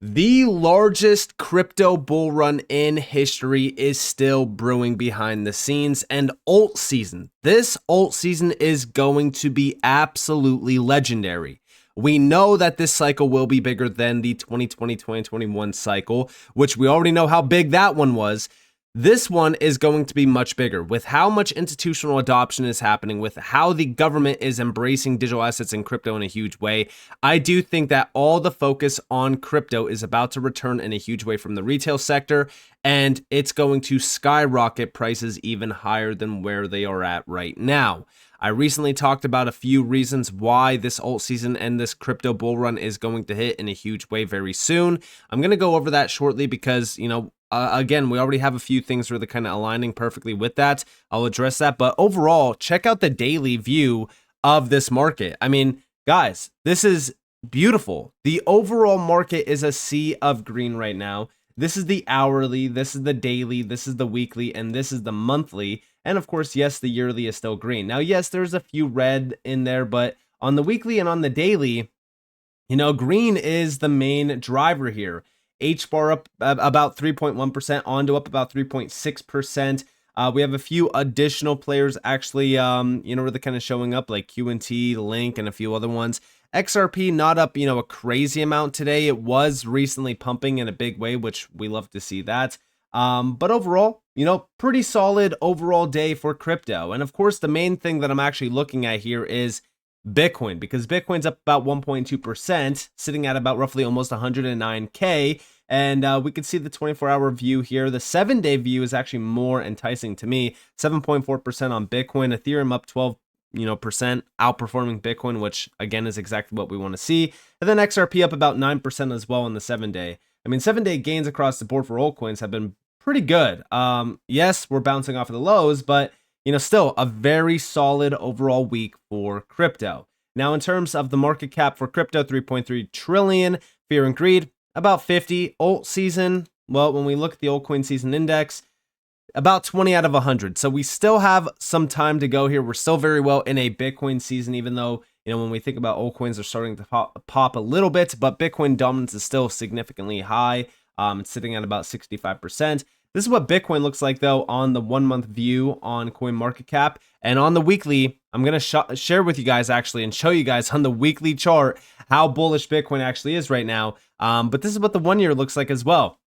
The largest crypto bull run in history is still brewing behind the scenes, and alt season. This alt season is going to be absolutely legendary. We know that this cycle will be bigger than the 2020-2021 cycle, which we already know how big that one was. This one is going to be much bigger with how much institutional adoption is happening, with how the government is embracing digital assets and crypto in a huge way. I do think that all the focus on crypto is about to return in a huge way from the retail sector, and it's going to skyrocket prices even higher than where they are at right now. I recently talked about a few reasons why this alt season and this crypto bull run is going to hit in a huge way very soon. I'm going to go over that shortly because, again, we already have a few things really kind of aligning perfectly with that. I'll address that. But overall, check out the daily view of this market. I mean, guys, this is beautiful. The overall market is a sea of green right now. This is the hourly, this is the daily, this is the weekly, and this is the monthly. And of course, yes, the yearly is still green. Now, yes, there's a few red in there, but on the weekly and on the daily, green is the main driver here. H bar up about 3.1%, Ondo up about 3.6%. We have a few additional players actually, really kind of showing up like QNT, Link, and a few other ones. XRP not up, a crazy amount today. It was recently pumping in a big way, which we love to see that. But overall, pretty solid overall day for crypto. And of course, the main thing that I'm actually looking at here is Bitcoin, because Bitcoin's up about 1.2%, sitting at about roughly almost 109K. And we can see the 24-hour view here. The 7-day view is actually more enticing to me. 7.4% on Bitcoin, Ethereum up 12%, outperforming Bitcoin, which again is exactly what we want to see. And then XRP up about 9% as well on the 7-day. I mean, 7-day gains across the board for altcoins have been pretty good. Yes, we're bouncing off of the lows, but still a very solid overall week for crypto. Now, in terms of the market cap for crypto, 3.3 trillion. Fear and greed, about 50. Alt season, well, when we look at the altcoin season index, about 20 out of 100. So we still have some time to go here. We're still very well in a Bitcoin season, even though, when we think about altcoins, they're starting to pop a little bit, but Bitcoin dominance is still significantly high. It's sitting at about 65%. This is what Bitcoin looks like, though, on the 1-month view on CoinMarketCap. And on the weekly, I'm going to share with you guys, actually, and show you guys on the weekly chart how bullish Bitcoin actually is right now. But this is what the 1 year looks like as well.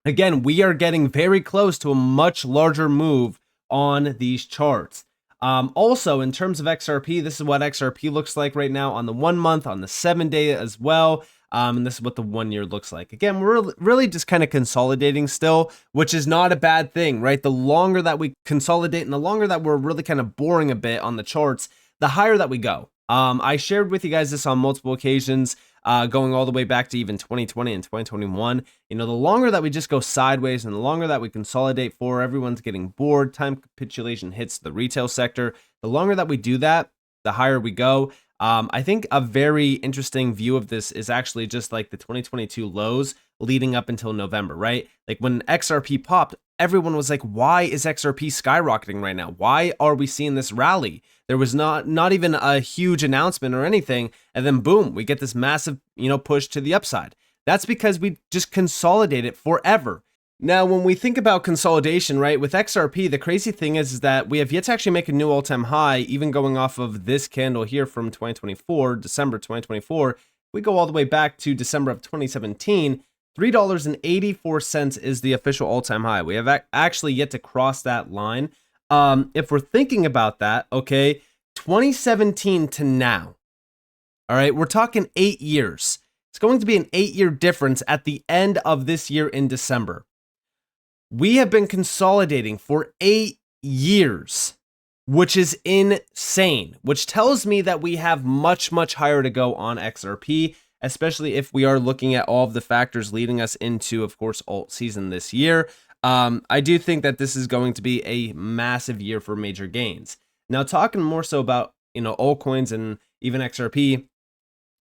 Again, we are getting very close to a much larger move on these charts. Also, in terms of XRP, this is what XRP looks like right now on the 1 month, on the 7-day as well. And this is what the 1 year looks like. Again, we're really just kind of consolidating still, which is not a bad thing, right? The longer that we consolidate and the longer that we're really kind of boring a bit on the charts, the higher that we go. I shared with you guys this on multiple occasions, going all the way back to even 2020 and 2021. The longer that we just go sideways and the longer that we consolidate for, everyone's getting bored, time capitulation hits the retail sector. The longer that we do that, the higher we go. I think a very interesting view of this is actually just like the 2022 lows leading up until November, right? Like when XRP popped, everyone was like, why is XRP skyrocketing right now? Why are we seeing this rally? There was not even a huge announcement or anything. And then boom, we get this massive, push to the upside. That's because we just consolidate it forever. Now, when we think about consolidation, right, with XRP, the crazy thing is that we have yet to actually make a new all-time high, even going off of this candle here from 2024, December 2024. We go all the way back to December of 2017, $3.84 is the official all-time high. We have actually yet to cross that line. If we're thinking about that, okay, 2017 to now, all right, we're talking 8 years. It's going to be an 8-year difference at the end of this year in December. We have been consolidating for 8 years, which is insane, which tells me that we have much, much higher to go on XRP, especially if we are looking at all of the factors leading us into, of course, alt season this year. I do think that this is going to be a massive year for major gains. Now, talking more so about, altcoins and even XRP,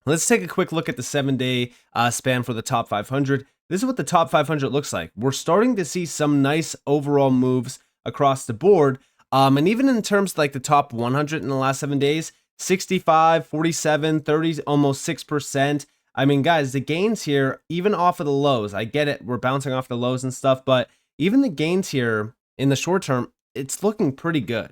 let's take a quick look at the 7-day span for the top 500. This is what the top 500 looks like. We're starting to see some nice overall moves across the board. And even in terms like the top 100 in the last 7 days, 65, 47, 30, almost 6%. I mean, guys, the gains here, even off of the lows, I get it. We're bouncing off the lows and stuff, but even the gains here in the short term, it's looking pretty good.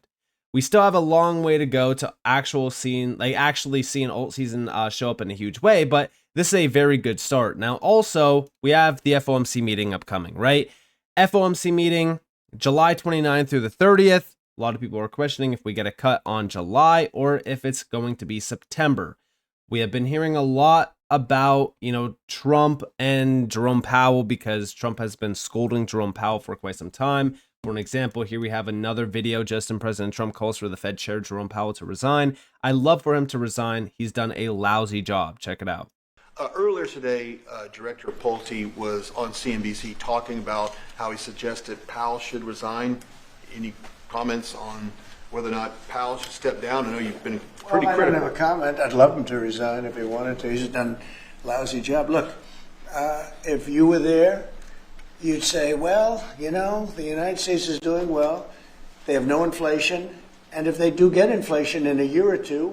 We still have a long way to go to actually seeing alt season show up in a huge way, but this is a very good start. Now, also, we have the FOMC meeting upcoming, right? FOMC meeting, July 29th through the 30th. A lot of people are questioning if we get a cut on July or if it's going to be September. We have been hearing a lot about, Trump and Jerome Powell, because Trump has been scolding Jerome Powell for quite some time. For an example, here we have another video. President Trump calls for the Fed Chair Jerome Powell to resign. I love for him to resign. He's done a lousy job. Check it out. Earlier today, Director Pulte was on CNBC talking about how he suggested Powell should resign. Any comments on whether or not Powell should step down? I know you've been pretty critical. I don't have a comment. I'd love him to resign if he wanted to. He's done a lousy job. Look, if you were there, you'd say, well, the United States is doing well. They have no inflation. And if they do get inflation in a year or two,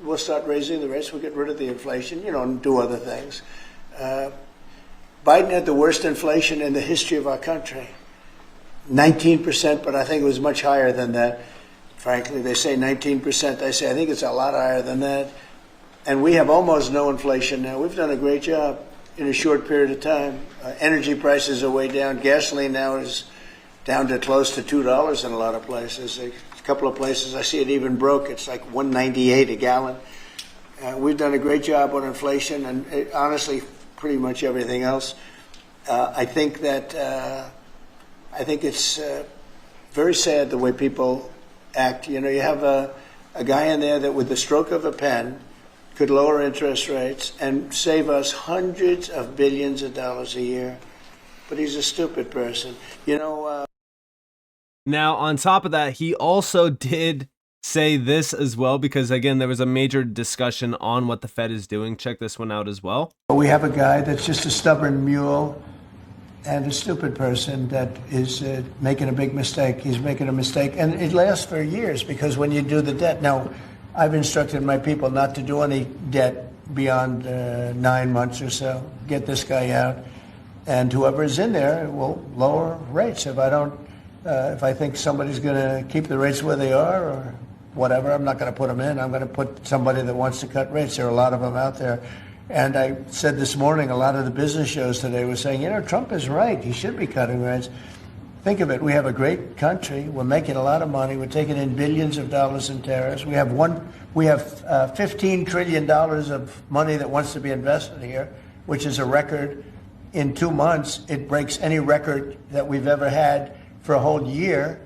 we'll start raising the rates. We'll get rid of the inflation, and do other things. Biden had the worst inflation in the history of our country. 19%, but I think it was much higher than that. Frankly, they say 19%. I think it's a lot higher than that. And we have almost no inflation now. We've done a great job in a short period of time. Energy prices are way down. Gasoline now is down to close to $2 in a lot of places. A couple of places I see it even broke. It's like $1.98 a gallon. We've done a great job on inflation and honestly, pretty much everything else. I think it's very sad the way people act. You have a guy in there that with the stroke of a pen could lower interest rates and save us hundreds of billions of dollars a year. But he's a stupid person. Now, on top of that, he also did say this as well, because again, there was a major discussion on what the Fed is doing. Check this one out as well. We have a guy that's just a stubborn mule and a stupid person that is making a big mistake. He's making a mistake, and it lasts for years, because when you do the debt, now I've instructed my people not to do any debt beyond 9 months or so. Get this guy out, and whoever is in there will lower rates. If I think somebody's going to keep the rates where they are or whatever, I'm not going to put them in. I'm going to put somebody that wants to cut rates. There are a lot of them out there. And I said this morning, a lot of the business shows today were saying, Trump is right. He should be cutting rates. Think of it. We have a great country. We're making a lot of money. We're taking in billions of dollars in tariffs. We have $15 trillion of money that wants to be invested here, which is a record. In 2 months, it breaks any record that we've ever had for a whole year,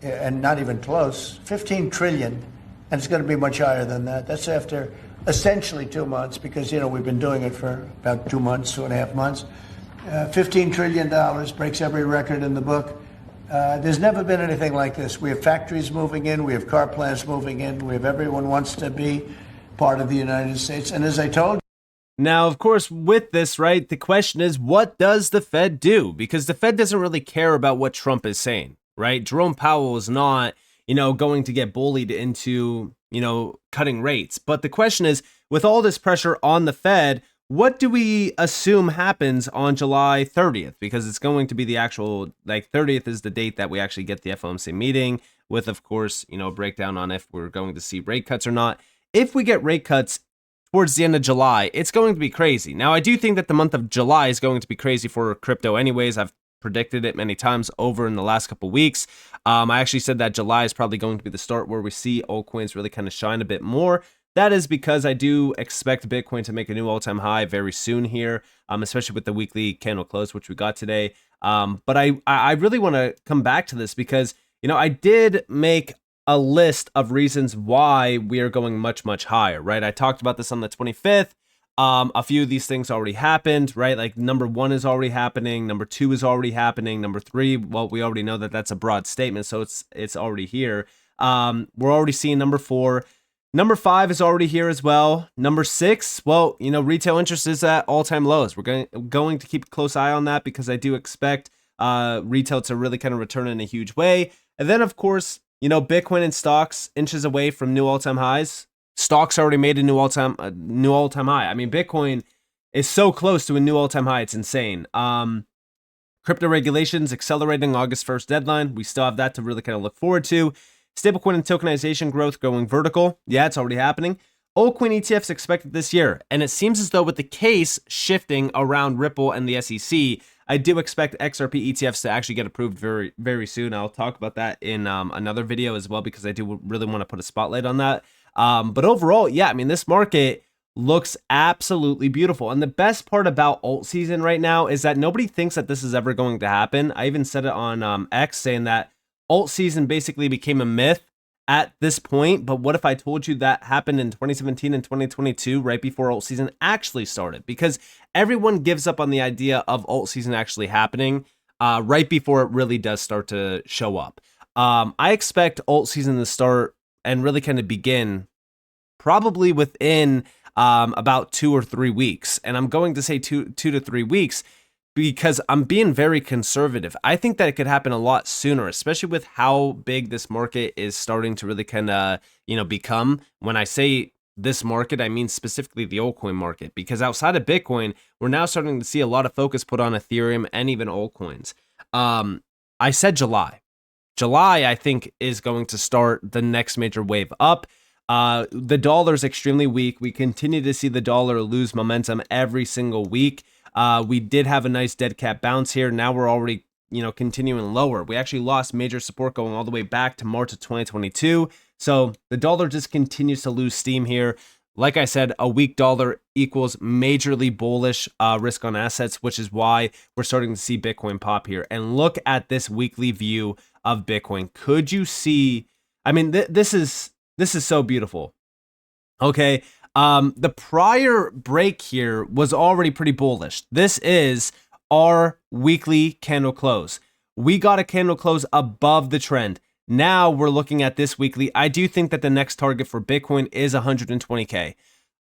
and not even close. 15 trillion, and it's going to be much higher than that. That's after essentially 2 months, because we've been doing it for about 2 months, 2.5 months. $15 trillion breaks every record in the book. There's never been anything like this. We have factories moving in, we have car plants moving in, we have everyone wants to be part of the United States. And as I told you, now, of course, with this, right, the question is, what does the Fed do? Because the Fed doesn't really care about what Trump is saying, right? Jerome Powell is not, going to get bullied into, cutting rates. But the question is, with all this pressure on the Fed, what do we assume happens on July 30th? Because it's going to be the actual, 30th is the date that we actually get the FOMC meeting with, of course, a breakdown on if we're going to see rate cuts or not. If we get rate cuts towards the end of July, it's going to be crazy. Now, I do think that the month of July is going to be crazy for crypto anyways. I've predicted it many times over in the last couple weeks. I actually said that July is probably going to be the start where we see altcoins really kind of shine a bit more. That is because I do expect Bitcoin to make a new all-time high very soon here, especially with the weekly candle close, which we got today. But I really want to come back to this because, I did make a list of reasons why we are going much, much higher, right? I talked about this on the 25th. A few of these things already happened, right? Like number 1 is already happening. Number 2 is already happening. Number 3, well, we already know that that's a broad statement, so it's already here. We're already seeing number 4. Number 5 is already here as well. Number 6, well, retail interest is at all-time lows. We're going to keep a close eye on that because I do expect retail to really kind of return in a huge way. And then, of course, Bitcoin and stocks inches away from new all-time highs. Stocks already made a new all-time high. I mean, Bitcoin is so close to a new all-time high. It's insane. Crypto regulations accelerating August 1st deadline. We still have that to really kind of look forward to. Stablecoin and tokenization growth going vertical. Yeah, it's already happening. Altcoin ETFs expected this year. And it seems as though with the case shifting around Ripple and the SEC, I do expect XRP ETFs to actually get approved very, very soon. I'll talk about that in another video as well, because I do really want to put a spotlight on that. But overall, yeah, I mean, this market looks absolutely beautiful. And the best part about alt season right now is that nobody thinks that this is ever going to happen. I even said it on X, saying that alt season basically became a myth at this point. But what if I told you that happened in 2017 and 2022, right before alt season actually started? Because everyone gives up on the idea of alt season actually happening right before it really does start to show up. I expect alt season to start and really kind of begin probably within about 2 or 3 weeks. And I'm going to say two to 3 weeks because I'm being very conservative. I think that it could happen a lot sooner, especially with how big this market is starting to really kind of, become. When I say this market, I mean specifically the altcoin market, because outside of Bitcoin, we're now starting to see a lot of focus put on Ethereum and even altcoins. I said July. July, I think, is going to start the next major wave up. The dollar is extremely weak. We continue to see the dollar lose momentum every single week. We did have a nice dead cat bounce here. Now we're already, continuing lower. We actually lost major support going all the way back to March of 2022. So the dollar just continues to lose steam here. Like I said, a weak dollar equals majorly bullish risk on assets, which is why we're starting to see Bitcoin pop here. And look at this weekly view of Bitcoin. Could you see? I mean, this is so beautiful. Okay. The prior break here was already pretty bullish. This is our weekly candle close. We got a candle close above the trend. Now we're looking at this weekly. I do think that the next target for Bitcoin is 120K.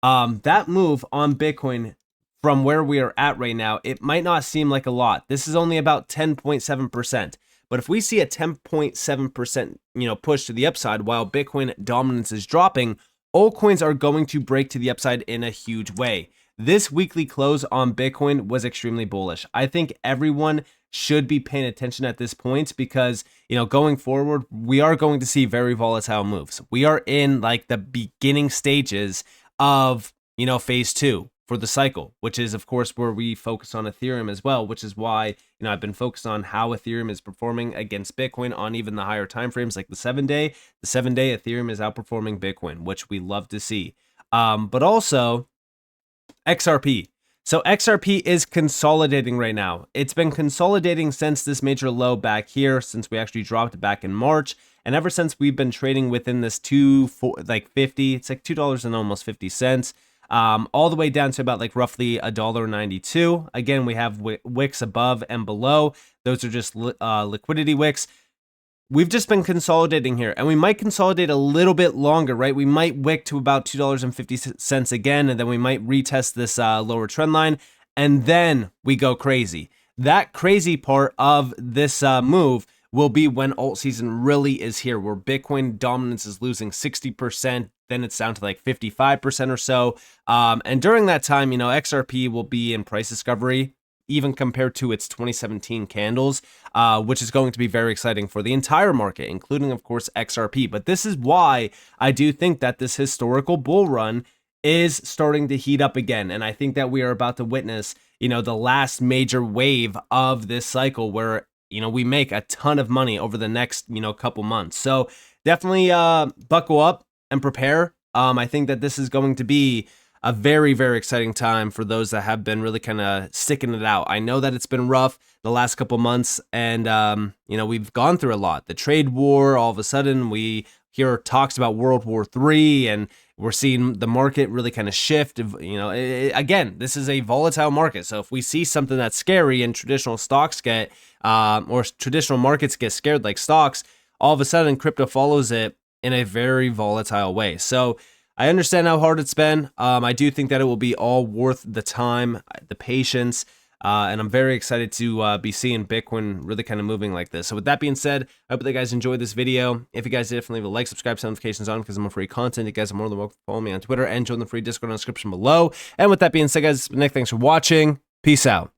That move on Bitcoin from where we are at right now, it might not seem like a lot. This is only about 10.7%. But if we see a 10.7%, push to the upside while Bitcoin dominance is dropping, altcoins are going to break to the upside in a huge way. This weekly close on Bitcoin was extremely bullish. I think everyone should be paying attention at this point because, going forward, we are going to see very volatile moves. We are in like the beginning stages of, phase 2 for the cycle, which is, of course, where we focus on Ethereum as well, which is why, I've been focused on how Ethereum is performing against Bitcoin on even the higher time frames, like the 7-day. The 7-day Ethereum is outperforming Bitcoin, which we love to see. But also XRP. So XRP is consolidating right now. It's been consolidating since this major low back here, since we actually dropped back in March. And ever since we've been trading within this $2.50, it's like $2 and almost 50 cents. All the way down to about like roughly $1.92. Again, we have wicks above and below. Those are just liquidity wicks. We've just been consolidating here, and we might consolidate a little bit longer, right? We might wick to about $2.50 again, and then we might retest this lower trend line, and then we go crazy. That crazy part of this move will be when alt season really is here, where Bitcoin dominance is losing 60%, then it's down to like 55% or so. And during that time, XRP will be in price discovery, even compared to its 2017 candles, which is going to be very exciting for the entire market, including, of course, XRP. But this is why I do think that this historical bull run is starting to heat up again. And I think that we are about to witness, the last major wave of this cycle where, we make a ton of money over the next, couple months. So definitely buckle up and prepare. I think that this is going to be a very, very exciting time for those that have been really kind of sticking it out. I know that it's been rough the last couple months, and we've gone through a lot. The trade war, all of a sudden we hear talks about World War III, and we're seeing the market really kind of shift. Again, this is a volatile market. So if we see something that's scary and traditional stocks get, or traditional markets get scared like stocks, all of a sudden crypto follows it in a very volatile way. So I understand how hard it's been. I do think that it will be all worth the time, the patience. And I'm very excited to be seeing Bitcoin really kind of moving like this. So with that being said, I hope that you guys enjoyed this video. If you guys did, definitely leave a like, subscribe, set notifications on because I'm on free content. You guys are more than welcome to follow me on Twitter and join the free Discord in the description below. And with that being said, guys, Nick, thanks for watching. Peace out.